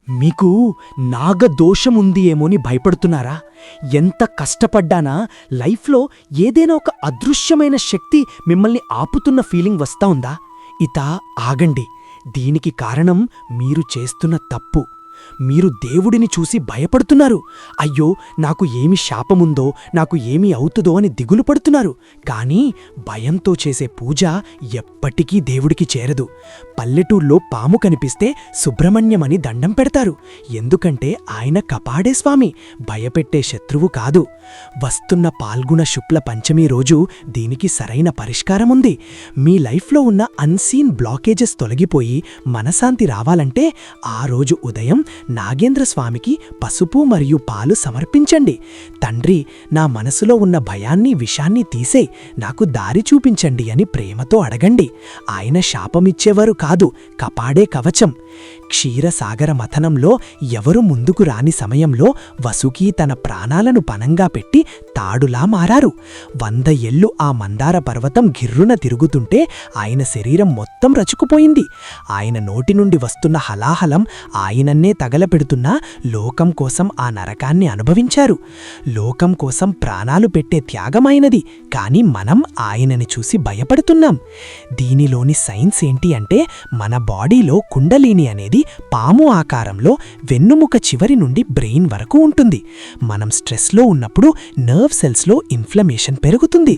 మీకు నాగదోషముంది ఏమోని భయపడుతున్నారా? ఎంత కష్టపడ్డానా లైఫ్లో ఏదైనా ఒక అదృశ్యమైన శక్తి మిమ్మల్ని ఆపుతున్న ఫీలింగ్ వస్తా ఉందా? ఆగండి. దీనికి కారణం మీరు చేస్తున్న తప్పు. మీరు దేవుడిని చూసి భయపడుతున్నారు. అయ్యో, నాకు ఏమి శాపముందో, నాకు ఏమి అవుతుందో అని దిగులు పడుతున్నారు. కానీ భయంతో చేసే పూజ ఎప్పటికీ దేవుడికి చేరదు. పల్లెటూర్లో పాము కనిపిస్తే సుబ్రహ్మణ్యమని దండం పెడతారు. ఎందుకంటే ఆయన కపాడే స్వామి, భయపెట్టే శత్రువు కాదు. వస్తున్న పాల్గొన శుక్ల పంచమి రోజు దీనికి సరైన పరిష్కారముంది. మీ లైఫ్లో ఉన్న అన్సీన్ బ్లాకేజెస్ తొలగిపోయి మనశాంతి రావాలంటే ఆ రోజు ఉదయం నాగేంద్ర స్వామికి పసుపు మరియు పాలు సమర్పించండి. తండ్రి, నా మనసులో ఉన్న భయాన్ని విషాన్ని తీసేయ్, నాకు దారి చూపించండి అని ప్రేమతో అడగండి. ఆయన శాపమిచ్చేవారు కాదు, కపాడే కవచం. క్షీరసాగర మథనంలో ఎవరు ముందుకు రాని సమయంలో వసుకి తన ప్రాణాలను పనంగా పెట్టి తాడులా మారారు. 100 ఏళ్లు ఆ మందార పర్వతం గిర్రున తిరుగుతుంటే ఆయన శరీరం మొత్తం రచుకుపోయింది. ఆయన నోటి నుండి వస్తున్న హలాహలం ఆయనన్నే తగలపెడుతున్నా లోకం కోసం ఆ నరకాన్ని అనుభవించారు. లోకం కోసం ప్రాణాలు పెట్టే త్యాగమైనది. కాని మనం ఆయనని చూసి భయపడుతున్నాం. దీనిలోని సైన్స్ ఏంటి అంటే, మన బాడీలో కుండలిని అనేది పాము ఆకారంలో వెన్నుముక చివరి నుండి బ్రెయిన్ వరకు ఉంటుంది. మనం స్ట్రెస్లో ఉన్నప్పుడు నర్వ్ సెల్స్లో ఇన్ఫ్లమేషన్ పెరుగుతుంది.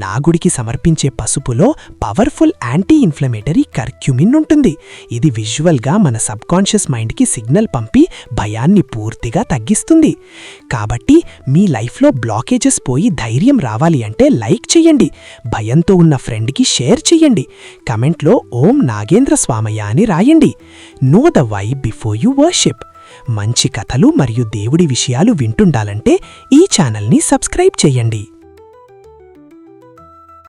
నాగుడికి సమర్పించే పసుపులో పవర్ఫుల్ యాంటీ ఇన్ఫ్లమేటరీ కర్క్యూమిన్ ఉంటుంది. ఇది విజువల్గా మన సబ్కాన్షియస్ మైండ్కి సిగ్నల్ పంపి భయాన్ని పూర్తిగా తగ్గిస్తుంది. కాబట్టి మీ లైఫ్లో బ్లాకేజెస్ పోయి ధైర్యం రావాలి అంటే లైక్ చెయ్యండి. భయంతో ఉన్న ఫ్రెండ్కి షేర్ చెయ్యండి. కమెంట్లో ఓం నాగేంద్ర స్వామయ్య అని రాయండి. Know the why before you worship. మంచి కథలు మరియు దేవుడి విషయాలు వింటుండాలంటే ఈ ఛానల్ని సబ్స్క్రైబ్ చెయ్యండి.